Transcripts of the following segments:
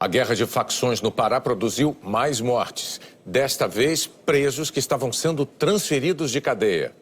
A guerra de facções no Pará produziu mais mortes. Desta vez, presos que estavam sendo transferidos de cadeia.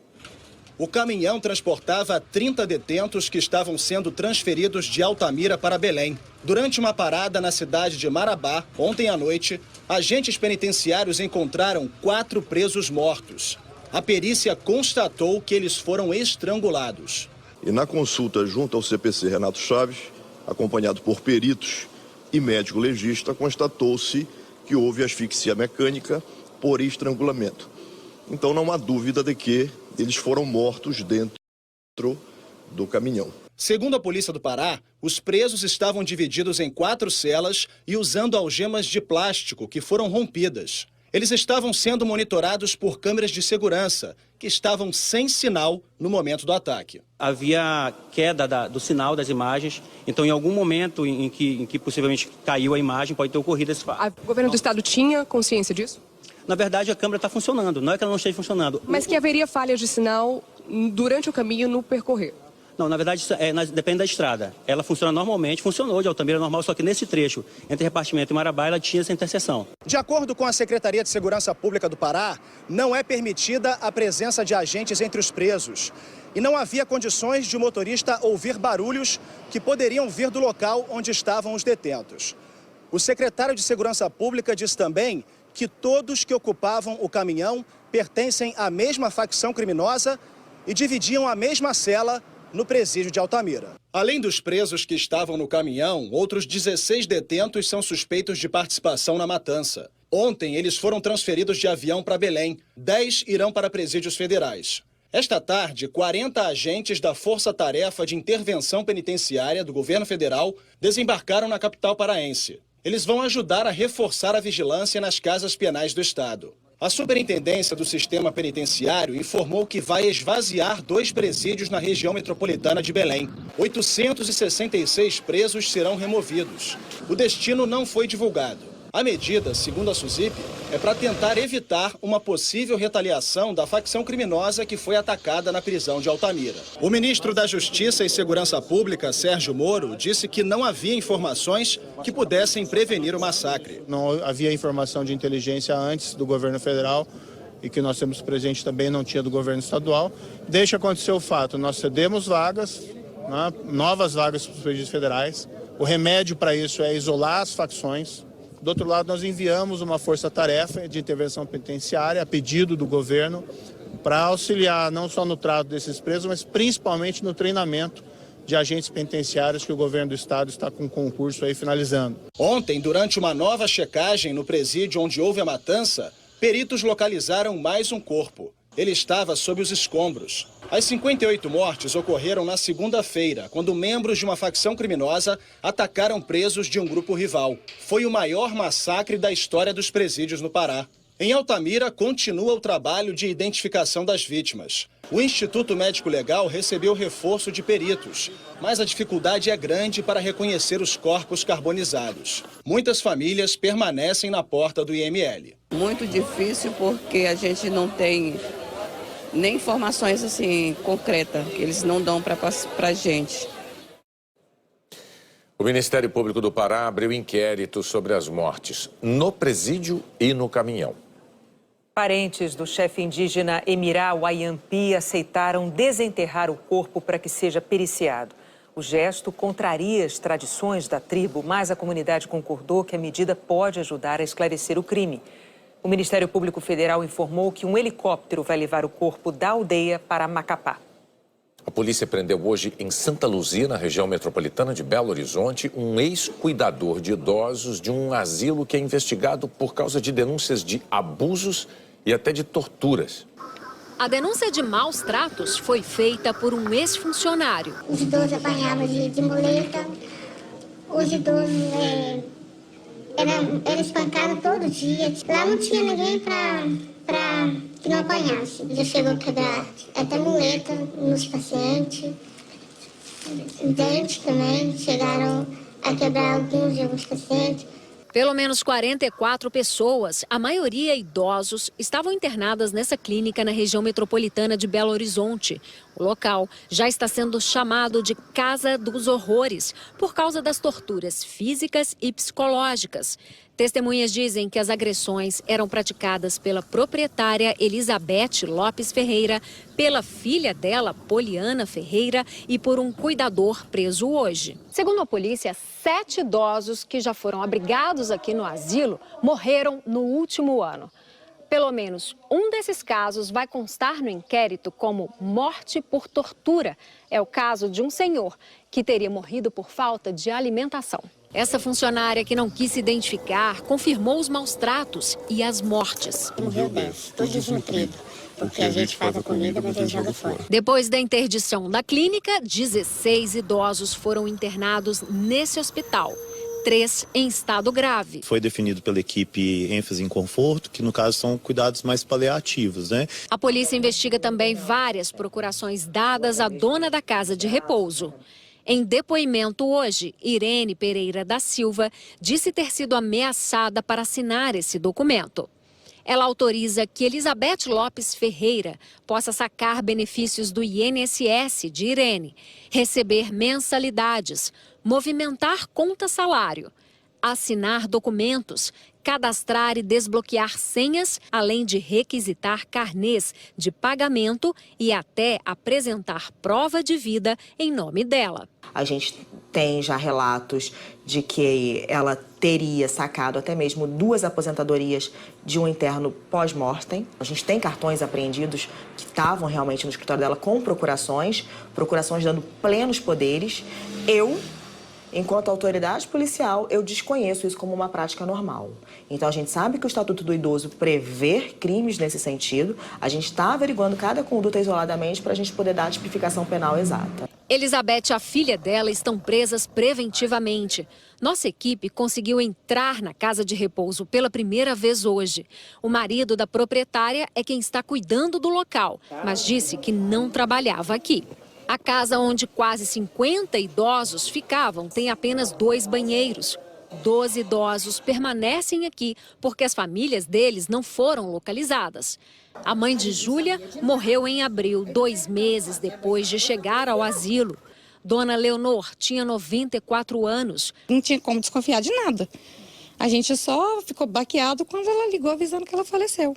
O caminhão transportava 30 detentos que estavam sendo transferidos de Altamira para Belém. Durante uma parada na cidade de Marabá, ontem à noite, agentes penitenciários encontraram 4 presos mortos. A perícia constatou que eles foram estrangulados. E na consulta junto ao CPC Renato Chaves, acompanhado por peritos e médico legista, constatou-se que houve asfixia mecânica por estrangulamento. Então não há dúvida de que eles foram mortos dentro do caminhão. Segundo a Polícia do Pará, os presos estavam divididos em 4 celas e usando algemas de plástico que foram rompidas. Eles estavam sendo monitorados por câmeras de segurança, que estavam sem sinal no momento do ataque. Havia queda do sinal das imagens, então em algum momento em que possivelmente caiu a imagem, pode ter ocorrido esse fato. O governo do estado tinha consciência disso? Na verdade, a câmera está funcionando, não é que ela não esteja funcionando. Mas que haveria falhas de sinal durante o caminho no percorrer? Não, na verdade, depende da estrada. Ela funciona normalmente, funcionou de Altamira normal, só que nesse trecho, entre repartimento e Marabá, ela tinha essa interseção. De acordo com a Secretaria de Segurança Pública do Pará, não é permitida a presença de agentes entre os presos. E não havia condições de o motorista ouvir barulhos que poderiam vir do local onde estavam os detentos. O secretário de Segurança Pública diz também que todos que ocupavam o caminhão pertencem à mesma facção criminosa e dividiam a mesma cela no presídio de Altamira. Além dos presos que estavam no caminhão, outros 16 detentos são suspeitos de participação na matança. Ontem, eles foram transferidos de avião para Belém. 10 irão para presídios federais. Esta tarde, 40 agentes da Força Tarefa de Intervenção Penitenciária do governo federal desembarcaram na capital paraense. Eles vão ajudar a reforçar a vigilância nas casas penais do estado. A Superintendência do Sistema Penitenciário informou que vai esvaziar 2 presídios na região metropolitana de Belém. 866 presos serão removidos. O destino não foi divulgado. A medida, segundo a SUSIP, é para tentar evitar uma possível retaliação da facção criminosa que foi atacada na prisão de Altamira. O ministro da Justiça e Segurança Pública, Sérgio Moro, disse que não havia informações que pudessem prevenir o massacre. Não havia informação de inteligência antes do governo federal e que nós temos presente também não tinha do governo estadual. Deixa acontecer o fato, nós cedemos vagas, né, novas vagas para os presídios federais. O remédio para isso é isolar as facções. Do outro lado, nós enviamos uma força-tarefa de intervenção penitenciária a pedido do governo para auxiliar não só no trato desses presos, mas principalmente no treinamento de agentes penitenciários que o governo do estado está com concurso aí finalizando. Ontem, durante uma nova checagem no presídio onde houve a matança, peritos localizaram mais um corpo. Ele estava sob os escombros. As 58 mortes ocorreram na segunda-feira, quando membros de uma facção criminosa atacaram presos de um grupo rival. Foi o maior massacre da história dos presídios no Pará. Em Altamira, continua o trabalho de identificação das vítimas. O Instituto Médico Legal recebeu reforço de peritos, mas a dificuldade é grande para reconhecer os corpos carbonizados. Muitas famílias permanecem na porta do IML. Muito difícil porque a gente não tem nem informações assim concretas, que eles não dão para a gente. O Ministério Público do Pará abriu inquérito sobre as mortes no presídio e no caminhão. Parentes do chefe indígena Emirá Wayampi aceitaram desenterrar o corpo para que seja periciado. O gesto contraria as tradições da tribo, mas a comunidade concordou que a medida pode ajudar a esclarecer o crime. O Ministério Público Federal informou que um helicóptero vai levar o corpo da aldeia para Macapá. A polícia prendeu hoje em Santa Luzia, na região metropolitana de Belo Horizonte, um ex-cuidador de idosos de um asilo que é investigado por causa de denúncias de abusos e até de torturas. A denúncia de maus tratos foi feita por um ex-funcionário. Os idosos apanhavam de muleta, os idosos eram espancados todo dia. Lá não tinha ninguém para que não apanhasse. Já chegou a quebrar até muleta nos pacientes. Dentes também chegaram a quebrar alguns pacientes. Pelo menos 44 pessoas, a maioria idosos, estavam internadas nessa clínica na região metropolitana de Belo Horizonte. O local já está sendo chamado de Casa dos Horrores por causa das torturas físicas e psicológicas. Testemunhas dizem que as agressões eram praticadas pela proprietária Elizabeth Lopes Ferreira, pela filha dela, Poliana Ferreira, e por um cuidador preso hoje. Segundo a polícia, 7 idosos que já foram abrigados aqui no asilo morreram no último ano. Pelo menos um desses casos vai constar no inquérito como morte por tortura. É o caso de um senhor que teria morrido por falta de alimentação. Essa funcionária, que não quis se identificar, confirmou os maus tratos e as mortes. Morreu 10, todo desnutrido, porque a gente faz a comida, mas ele joga fora. Depois da interdição da clínica, 16 idosos foram internados nesse hospital. 3 em estado grave. Foi definido pela equipe ênfase em conforto, que no caso são cuidados mais paliativos, né? A polícia investiga também várias procurações dadas à dona da casa de repouso. Em depoimento hoje, Irene Pereira da Silva disse ter sido ameaçada para assinar esse documento. Ela autoriza que Elizabeth Lopes Ferreira possa sacar benefícios do INSS de Irene, receber mensalidades, movimentar conta-salário, assinar documentos, cadastrar e desbloquear senhas, além de requisitar carnês de pagamento e até apresentar prova de vida em nome dela. A gente tem já relatos de que ela teria sacado até mesmo 2 aposentadorias de um interno pós-mortem. A gente tem cartões apreendidos que estavam realmente no escritório dela com procurações dando plenos poderes. Enquanto autoridade policial, eu desconheço isso como uma prática normal. Então, a gente sabe que o Estatuto do Idoso prevê crimes nesse sentido. A gente está averiguando cada conduta isoladamente para a gente poder dar a tipificação penal exata. Elizabeth e a filha dela estão presas preventivamente. Nossa equipe conseguiu entrar na casa de repouso pela primeira vez hoje. O marido da proprietária é quem está cuidando do local, mas disse que não trabalhava aqui. A casa onde quase 50 idosos ficavam tem apenas 2 banheiros. 12 idosos permanecem aqui porque as famílias deles não foram localizadas. A mãe de Júlia morreu em abril, 2 meses depois de chegar ao asilo. Dona Leonor tinha 94 anos. Não tinha como desconfiar de nada. A gente só ficou baqueado quando ela ligou avisando que ela faleceu.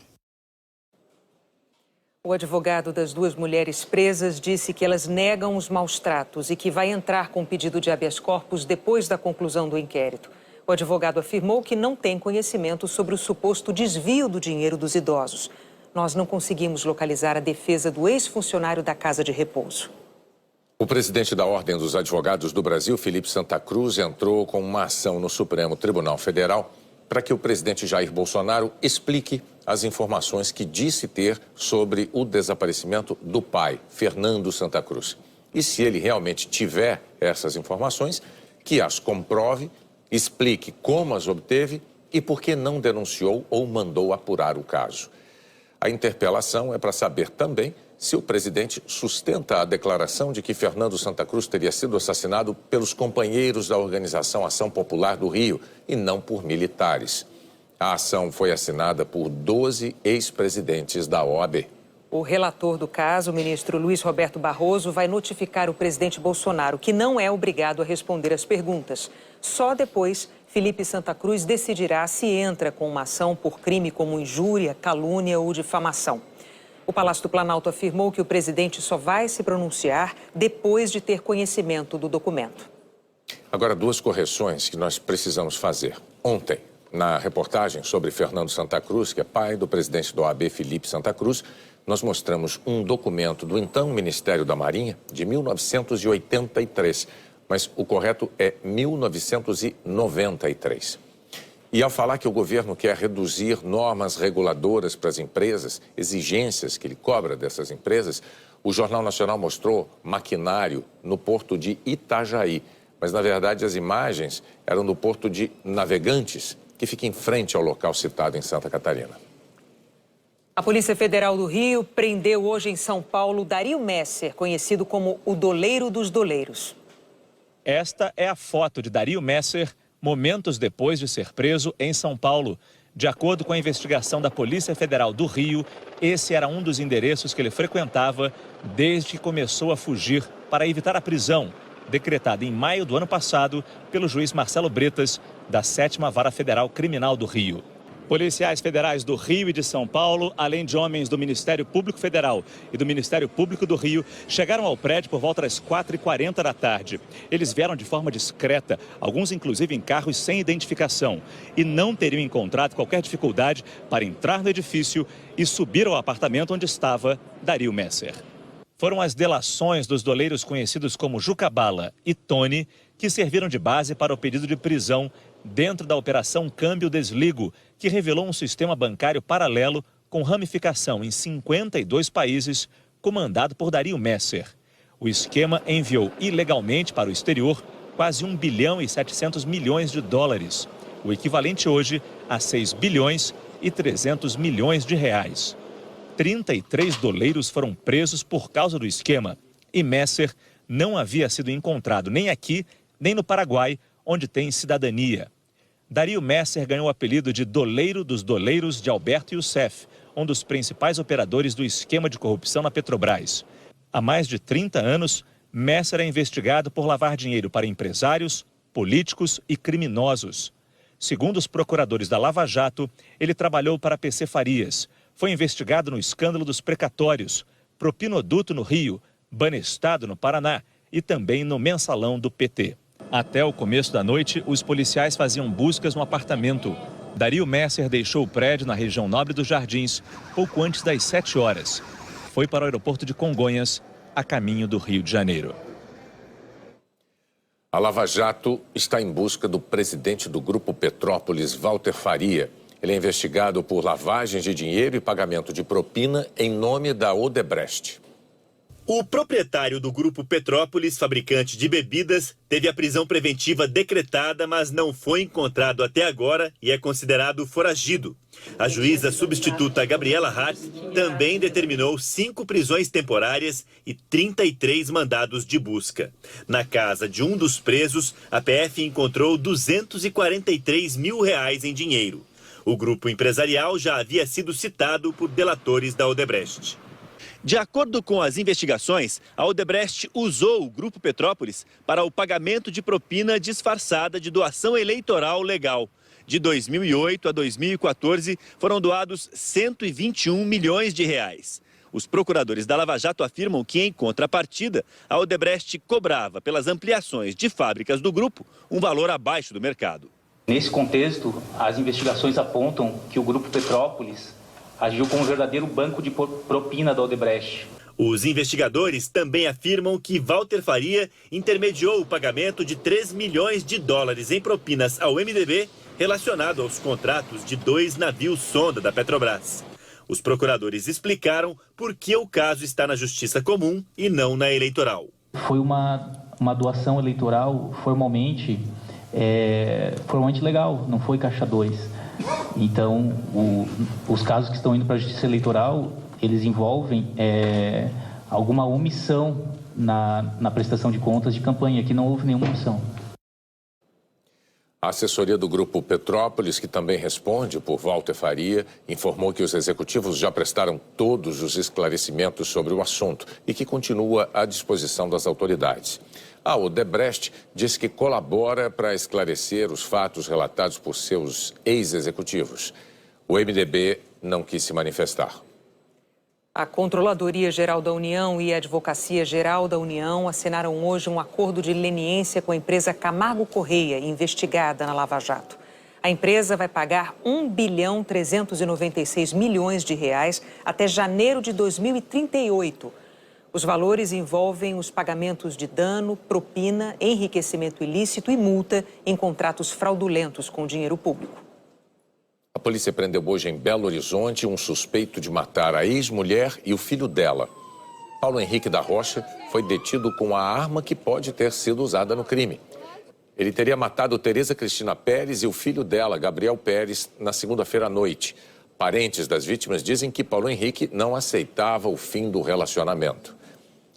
O advogado das 2 mulheres presas disse que elas negam os maus tratos e que vai entrar com pedido de habeas corpus depois da conclusão do inquérito. O advogado afirmou que não tem conhecimento sobre o suposto desvio do dinheiro dos idosos. Nós não conseguimos localizar a defesa do ex-funcionário da Casa de Repouso. O presidente da Ordem dos Advogados do Brasil, Felipe Santa Cruz, entrou com uma ação no Supremo Tribunal Federal para que o presidente Jair Bolsonaro explique as informações que disse ter sobre o desaparecimento do pai, Fernando Santa Cruz. E se ele realmente tiver essas informações, que as comprove, explique como as obteve e por que não denunciou ou mandou apurar o caso. A interpelação é para saber também se o presidente sustenta a declaração de que Fernando Santa Cruz teria sido assassinado pelos companheiros da organização Ação Popular do Rio e não por militares. A ação foi assinada por 12 ex-presidentes da OAB. O relator do caso, o ministro Luiz Roberto Barroso, vai notificar o presidente Bolsonaro que não é obrigado a responder às perguntas. Só depois, Felipe Santa Cruz decidirá se entra com uma ação por crime como injúria, calúnia ou difamação. O Palácio do Planalto afirmou que o presidente só vai se pronunciar depois de ter conhecimento do documento. Agora, 2 correções que nós precisamos fazer. Ontem, na reportagem sobre Fernando Santa Cruz, que é pai do presidente da OAB, Felipe Santa Cruz, nós mostramos um documento do então Ministério da Marinha, de 1983, mas o correto é 1993. E ao falar que o governo quer reduzir normas reguladoras para as empresas, exigências que ele cobra dessas empresas, o Jornal Nacional mostrou maquinário no porto de Itajaí. Mas, na verdade, as imagens eram do porto de Navegantes, que fica em frente ao local citado em Santa Catarina. A Polícia Federal do Rio prendeu hoje em São Paulo Dario Messer, conhecido como o Doleiro dos Doleiros. Esta é a foto de Dario Messer momentos depois de ser preso em São Paulo. De acordo com a investigação da Polícia Federal do Rio, esse era um dos endereços que ele frequentava desde que começou a fugir para evitar a prisão, decretada em maio do ano passado pelo juiz Marcelo Bretas, da 7ª Vara Federal Criminal do Rio. Policiais federais do Rio e de São Paulo, além de homens do Ministério Público Federal e do Ministério Público do Rio, chegaram ao prédio por volta das 4h40 da tarde. Eles vieram de forma discreta, alguns inclusive em carros sem identificação, e não teriam encontrado qualquer dificuldade para entrar no edifício e subir ao apartamento onde estava Dario Messer. Foram as delações dos doleiros conhecidos como Jucabala e Tony que serviram de base para o pedido de prisão dentro da Operação Câmbio Desligo, que revelou um sistema bancário paralelo com ramificação em 52 países, comandado por Dario Messer. O esquema enviou ilegalmente para o exterior quase 1 bilhão e 700 milhões de dólares, o equivalente hoje a 6 bilhões e 300 milhões de reais. 33 doleiros foram presos por causa do esquema e Messer não havia sido encontrado nem aqui, nem no Paraguai, onde tem cidadania. Dario Messer ganhou o apelido de Doleiro dos Doleiros de Alberto Youssef, um dos principais operadores do esquema de corrupção na Petrobras. Há mais de 30 anos, Messer é investigado por lavar dinheiro para empresários, políticos e criminosos. Segundo os procuradores da Lava Jato, ele trabalhou para PC Farias, foi investigado no escândalo dos precatórios, Propinoduto no Rio, Banestado no Paraná e também no Mensalão do PT. Até o começo da noite, os policiais faziam buscas no apartamento. Dario Messer deixou o prédio na região nobre dos Jardins pouco antes das 7 horas. Foi para o aeroporto de Congonhas, a caminho do Rio de Janeiro. A Lava Jato está em busca do presidente do Grupo Petrópolis, Walter Faria. Ele é investigado por lavagem de dinheiro e pagamento de propina em nome da Odebrecht. O proprietário do Grupo Petrópolis, fabricante de bebidas, teve a prisão preventiva decretada, mas não foi encontrado até agora e é considerado foragido. A juíza substituta Gabriela Hart também determinou 5 prisões temporárias e 33 mandados de busca. Na casa de um dos presos, a PF encontrou R$243 mil em dinheiro. O grupo empresarial já havia sido citado por delatores da Odebrecht. De acordo com as investigações, a Odebrecht usou o Grupo Petrópolis para o pagamento de propina disfarçada de doação eleitoral legal. De 2008 a 2014, foram doados 121 milhões de reais. Os procuradores da Lava Jato afirmam que, em contrapartida, a Odebrecht cobrava pelas ampliações de fábricas do grupo um valor abaixo do mercado. Nesse contexto, as investigações apontam que o Grupo Petrópolis agiu como um verdadeiro banco de propina da Odebrecht. Os investigadores também afirmam que Walter Faria intermediou o pagamento de 3 milhões de dólares em propinas ao MDB relacionado aos contratos de 2 navios sonda da Petrobras. Os procuradores explicaram por que o caso está na Justiça Comum e não na eleitoral. Foi uma doação eleitoral formalmente legal, não foi caixa 2. Então, os casos que estão indo para a Justiça Eleitoral, eles envolvem alguma omissão na prestação de contas de campanha. Aqui não houve nenhuma omissão. A assessoria do Grupo Petrópolis, que também responde por Walter Faria, informou que os executivos já prestaram todos os esclarecimentos sobre o assunto e que continua à disposição das autoridades. A Odebrecht disse que colabora para esclarecer os fatos relatados por seus ex-executivos. O MDB não quis se manifestar. A Controladoria Geral da União e a Advocacia Geral da União assinaram hoje um acordo de leniência com a empresa Camargo Correia, investigada na Lava Jato. A empresa vai pagar R$1,396 bilhões até janeiro de 2038. Os valores envolvem os pagamentos de dano, propina, enriquecimento ilícito e multa em contratos fraudulentos com dinheiro público. A polícia prendeu hoje em Belo Horizonte um suspeito de matar a ex-mulher e o filho dela. Paulo Henrique da Rocha foi detido com a arma que pode ter sido usada no crime. Ele teria matado Tereza Cristina Pérez e o filho dela, Gabriel Pérez, na segunda-feira à noite. Parentes das vítimas dizem que Paulo Henrique não aceitava o fim do relacionamento.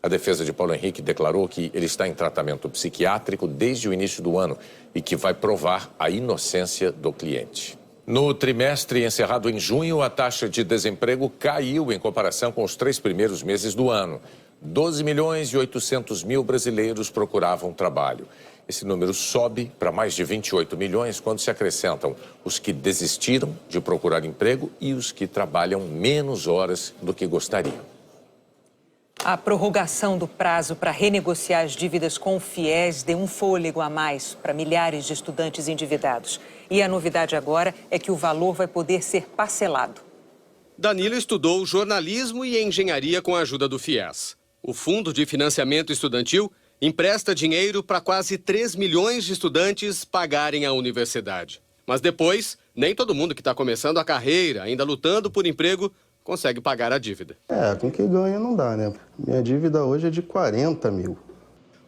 A defesa de Paulo Henrique declarou que ele está em tratamento psiquiátrico desde o início do ano e que vai provar a inocência do cliente. No trimestre encerrado em junho, a taxa de desemprego caiu em comparação com os 3 primeiros meses do ano. 12.800.000 brasileiros procuravam trabalho. Esse número sobe para mais de 28 milhões quando se acrescentam os que desistiram de procurar emprego e os que trabalham menos horas do que gostariam. A prorrogação do prazo para renegociar as dívidas com o FIES deu um fôlego a mais para milhares de estudantes endividados. E a novidade agora é que o valor vai poder ser parcelado. Danilo estudou jornalismo e engenharia com a ajuda do FIES. O Fundo de Financiamento Estudantil empresta dinheiro para quase 3 milhões de estudantes pagarem a universidade. Mas depois, nem todo mundo que está começando a carreira, ainda lutando por emprego, consegue pagar a dívida. Com que ganha não dá, né? Minha dívida hoje é de 40 mil.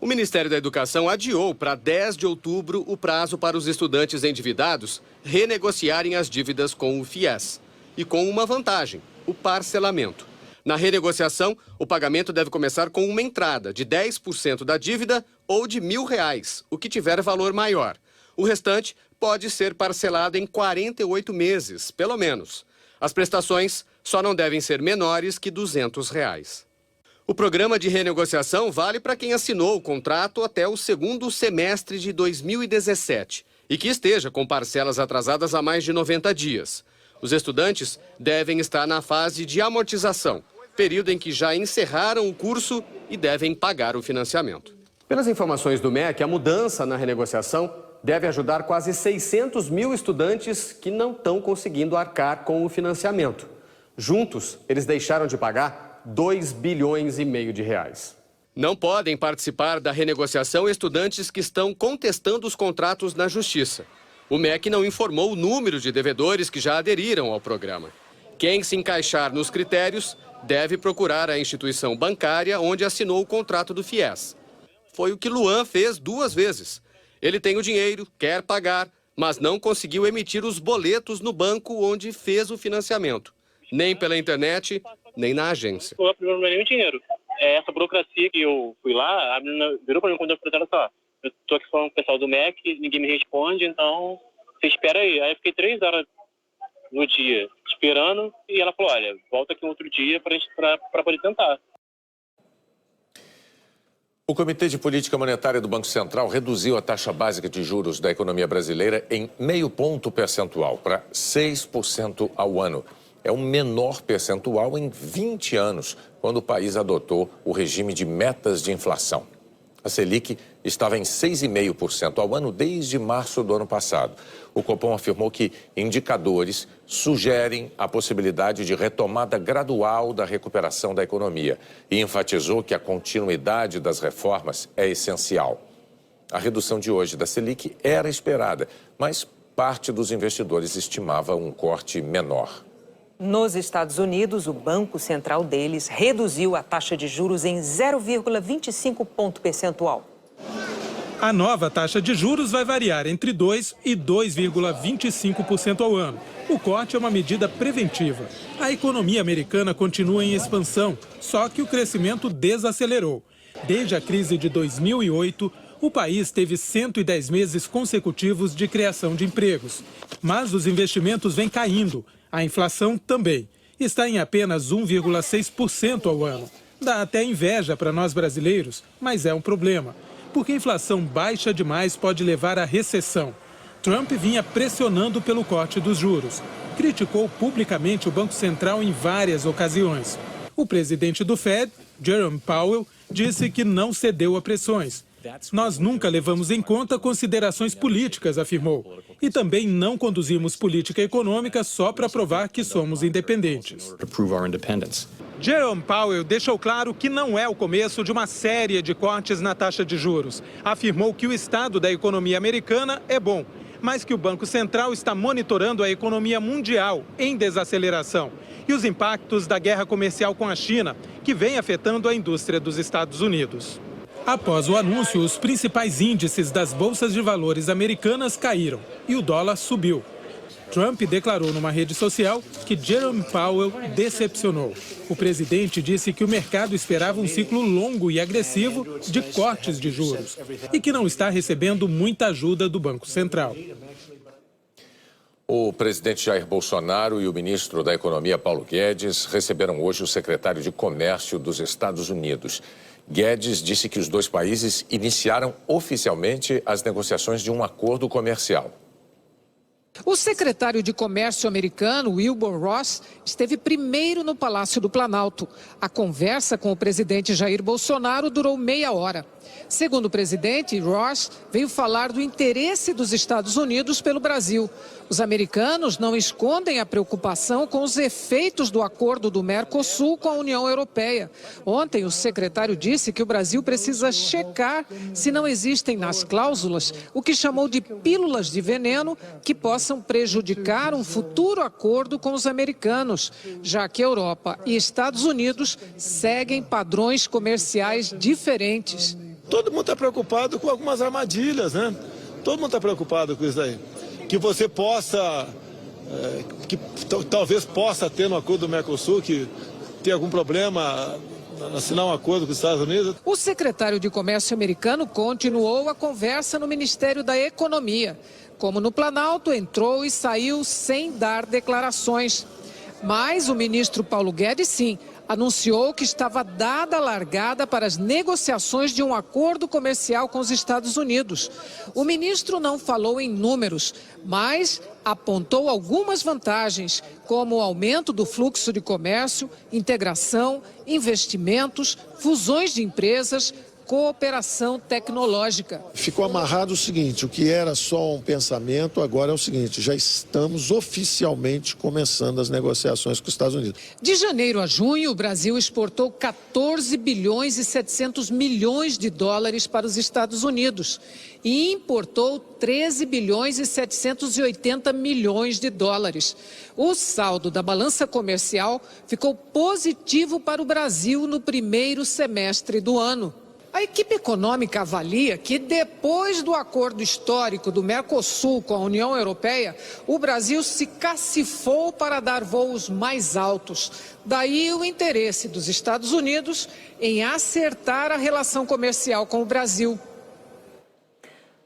O Ministério da Educação adiou para 10 de outubro o prazo para os estudantes endividados renegociarem as dívidas com o FIES. E com uma vantagem, o parcelamento. Na renegociação, o pagamento deve começar com uma entrada de 10% da dívida ou de R$1.000, o que tiver valor maior. O restante pode ser parcelado em 48 meses, pelo menos. As prestações só não devem ser menores que R$200. O programa de renegociação vale para quem assinou o contrato até o segundo semestre de 2017 e que esteja com parcelas atrasadas há mais de 90 dias. Os estudantes devem estar na fase de amortização, período em que já encerraram o curso e devem pagar o financiamento. Pelas informações do MEC, a mudança na renegociação deve ajudar quase 600 mil estudantes que não estão conseguindo arcar com o financiamento. Juntos, eles deixaram de pagar R$2,5 bilhões de reais. Não podem participar da renegociação estudantes que estão contestando os contratos na Justiça. O MEC não informou o número de devedores que já aderiram ao programa. Quem se encaixar nos critérios deve procurar a instituição bancária onde assinou o contrato do FIES. Foi o que Luan fez 2 vezes. Ele tem o dinheiro, quer pagar, mas não conseguiu emitir os boletos no banco onde fez o financiamento. Nem pela internet, nem na agência. O primeiro não é nem o dinheiro. É essa burocracia que eu fui lá, a menina virou para mim quando eu falei, olha só, eu estou aqui falando com o pessoal do MEC, ninguém me responde, então você espera aí. Aí eu fiquei 3 horas no dia esperando e ela falou, olha, volta aqui um outro dia para poder tentar. O Comitê de Política Monetária do Banco Central reduziu a taxa básica de juros da economia brasileira em 0,5 ponto percentual para 6% ao ano. É o menor percentual em 20 anos, quando o país adotou o regime de metas de inflação. A Selic estava em 6,5% ao ano desde março do ano passado. O Copom afirmou que indicadores sugerem a possibilidade de retomada gradual da recuperação da economia e enfatizou que a continuidade das reformas é essencial. A redução de hoje da Selic era esperada, mas parte dos investidores estimava um corte menor. Nos Estados Unidos, o Banco Central deles reduziu a taxa de juros em 0,25 ponto percentual. A nova taxa de juros vai variar entre 2% e 2,25% ao ano. O corte é uma medida preventiva. A economia americana continua em expansão, só que o crescimento desacelerou. Desde a crise de 2008, o país teve 110 meses consecutivos de criação de empregos. Mas os investimentos vêm caindo. A inflação também. Está em apenas 1,6% ao ano. Dá até inveja para nós brasileiros, mas é um problema. Porque a inflação baixa demais pode levar à recessão. Trump vinha pressionando pelo corte dos juros. Criticou publicamente o Banco Central em várias ocasiões. O presidente do Fed, Jerome Powell, disse que não cedeu a pressões. Nós nunca levamos em conta considerações políticas, afirmou. E também não conduzimos política econômica só para provar que somos independentes. Jerome Powell deixou claro que não é o começo de uma série de cortes na taxa de juros. Afirmou que o estado da economia americana é bom, mas que o Banco Central está monitorando a economia mundial em desaceleração e os impactos da guerra comercial com a China, que vem afetando a indústria dos Estados Unidos. Após o anúncio, os principais índices das bolsas de valores americanas caíram e o dólar subiu. Trump declarou numa rede social que Jerome Powell decepcionou. O presidente disse que o mercado esperava um ciclo longo e agressivo de cortes de juros e que não está recebendo muita ajuda do Banco Central. O presidente Jair Bolsonaro e o ministro da Economia, Paulo Guedes, receberam hoje o secretário de Comércio dos Estados Unidos. Guedes disse que os dois países iniciaram oficialmente as negociações de um acordo comercial. O secretário de Comércio americano, Wilbur Ross, esteve primeiro no Palácio do Planalto. A conversa com o presidente Jair Bolsonaro durou meia hora. Segundo o presidente, Ross veio falar do interesse dos Estados Unidos pelo Brasil. Os americanos não escondem a preocupação com os efeitos do acordo do Mercosul com a União Europeia. Ontem, o secretário disse que o Brasil precisa checar se não existem nas cláusulas o que chamou de pílulas de veneno que possam prejudicar um futuro acordo com os americanos, já que Europa e Estados Unidos seguem padrões comerciais diferentes. Todo mundo está preocupado com algumas armadilhas, né? Todo mundo está preocupado com isso aí. Que você possa, talvez possa ter no acordo do Mercosul, que tem algum problema assinar um acordo com os Estados Unidos. O secretário de Comércio americano continuou a conversa no Ministério da Economia. Como no Planalto, entrou e saiu sem dar declarações. Mas o ministro Paulo Guedes, sim, anunciou que estava dada a largada para as negociações de um acordo comercial com os Estados Unidos. O ministro não falou em números, mas apontou algumas vantagens, como o aumento do fluxo de comércio, integração, investimentos, fusões de empresas, cooperação tecnológica. Ficou amarrado o seguinte, o que era só um pensamento, agora é o seguinte, já estamos oficialmente começando as negociações com os Estados Unidos. De janeiro a junho, o Brasil exportou 14 bilhões e 700 milhões de dólares para os Estados Unidos e importou 13 bilhões e 780 milhões de dólares. O saldo da balança comercial ficou positivo para o Brasil no primeiro semestre do ano. A equipe econômica avalia que depois do acordo histórico do Mercosul com a União Europeia, o Brasil se cacifou para dar voos mais altos. Daí o interesse dos Estados Unidos em acertar a relação comercial com o Brasil.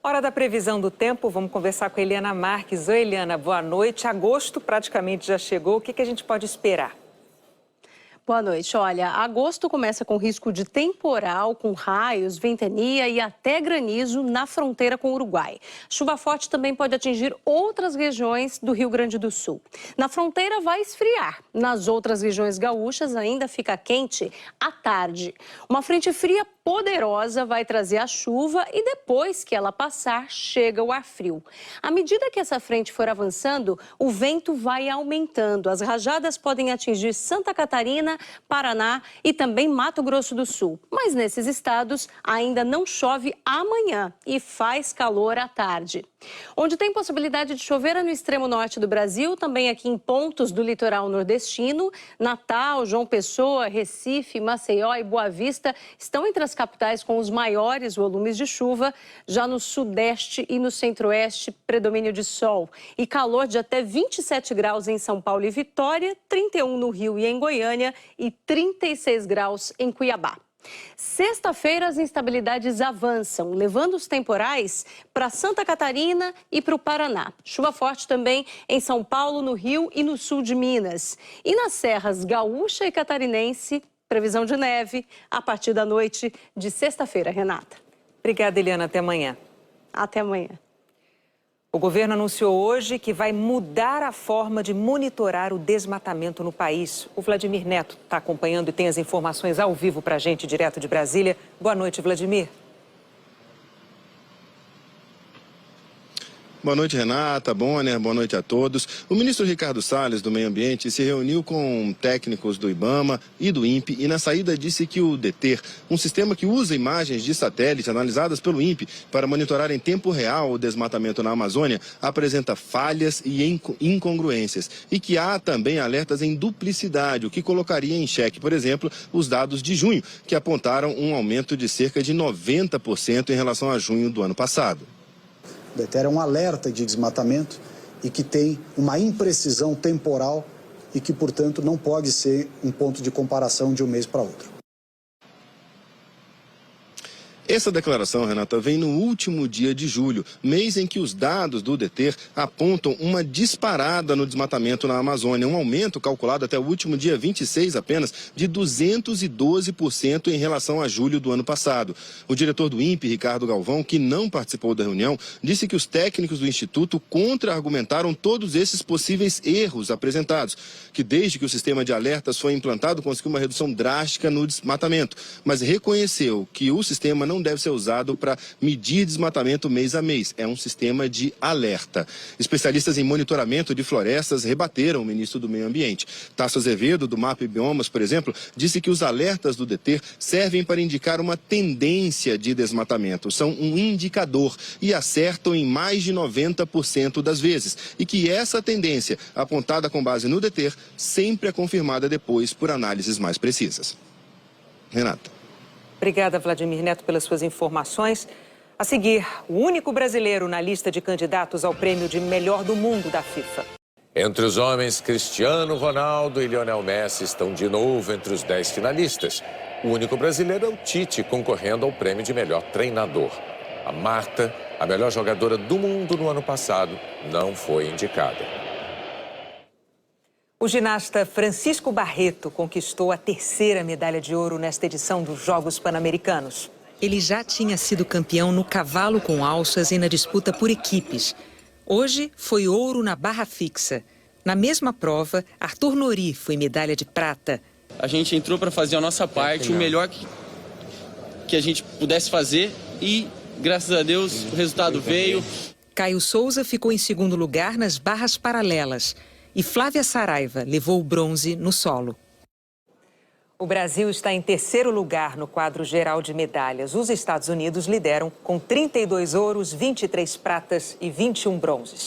Hora da previsão do tempo, vamos conversar com a Eliana Marques. Oi, Eliana, boa noite. Agosto praticamente já chegou, o que a gente pode esperar? Boa noite. Olha, agosto começa com risco de temporal, com raios, ventania e até granizo na fronteira com o Uruguai. Chuva forte também pode atingir outras regiões do Rio Grande do Sul. Na fronteira vai esfriar. Nas outras regiões gaúchas ainda fica quente à tarde. Uma frente fria poderosa vai trazer a chuva e depois que ela passar, chega o ar frio. À medida que essa frente for avançando, o vento vai aumentando. As rajadas podem atingir Santa Catarina, Paraná e também Mato Grosso do Sul. Mas nesses estados ainda não chove amanhã e faz calor à tarde. Onde tem possibilidade de chover é no extremo norte do Brasil, também aqui em pontos do litoral nordestino. Natal, João Pessoa, Recife, Maceió e Boa Vista estão entre as capitais com os maiores volumes de chuva. Já no sudeste e no centro-oeste, predomínio de sol e calor de até 27 graus em São Paulo e Vitória, 31 no Rio e em Goiânia e 36 graus em Cuiabá. Sexta-feira, as instabilidades avançam, levando os temporais para Santa Catarina e para o Paraná. Chuva forte também em São Paulo, no Rio e no sul de Minas. E nas serras gaúcha e catarinense, previsão de neve a partir da noite de sexta-feira, Renata. Obrigada, Eliana. Até amanhã. Até amanhã. O governo anunciou hoje que vai mudar a forma de monitorar o desmatamento no país. O Vladimir Neto está acompanhando e tem as informações ao vivo para a gente, direto de Brasília. Boa noite, Vladimir. Boa noite, Renata, Bonner, boa noite a todos. O ministro Ricardo Salles, do Meio Ambiente, se reuniu com técnicos do IBAMA e do INPE e na saída disse que o DETER, um sistema que usa imagens de satélite analisadas pelo INPE para monitorar em tempo real o desmatamento na Amazônia, apresenta falhas e incongruências e que há também alertas em duplicidade, o que colocaria em xeque, por exemplo, os dados de junho, que apontaram um aumento de cerca de 90% em relação a junho do ano passado. O DETER é um alerta de desmatamento e que tem uma imprecisão temporal e que, portanto, não pode ser um ponto de comparação de um mês para outro. Essa declaração, Renata, vem no último dia de julho, mês em que os dados do DETER apontam uma disparada no desmatamento na Amazônia, um aumento calculado até o último dia 26 apenas de 212% em relação a julho do ano passado. O diretor do INPE, Ricardo Galvão, que não participou da reunião, disse que os técnicos do Instituto contra-argumentaram todos esses possíveis erros apresentados, que desde que o sistema de alertas foi implantado conseguiu uma redução drástica no desmatamento, mas reconheceu que o sistema não deve ser usado para medir desmatamento mês a mês. É um sistema de alerta. Especialistas em monitoramento de florestas rebateram o ministro do Meio Ambiente. Tasso Azevedo, do MAP Biomas, por exemplo, disse que os alertas do DETER servem para indicar uma tendência de desmatamento. São um indicador e acertam em mais de 90% das vezes. E que essa tendência, apontada com base no DETER, sempre é confirmada depois por análises mais precisas. Renata. Obrigada, Vladimir Neto, pelas suas informações. A seguir, o único brasileiro na lista de candidatos ao prêmio de melhor do mundo da FIFA. Entre os homens, Cristiano Ronaldo e Lionel Messi estão de novo entre os 10 finalistas. O único brasileiro é o Tite, concorrendo ao prêmio de melhor treinador. A Marta, a melhor jogadora do mundo no ano passado, não foi indicada. O ginasta Francisco Barreto conquistou a terceira medalha de ouro nesta edição dos Jogos Pan-Americanos. Ele já tinha sido campeão no cavalo com alças e na disputa por equipes. Hoje foi ouro na barra fixa. Na mesma prova, Arthur Nori foi medalha de prata. A gente entrou para fazer a nossa parte, o melhor que a gente pudesse fazer e, graças a Deus, o resultado veio. Caio Souza ficou em segundo lugar nas barras paralelas. E Flávia Saraiva levou o bronze no solo. O Brasil está em terceiro lugar no quadro geral de medalhas. Os Estados Unidos lideram com 32 ouros, 23 pratas e 21 bronzes.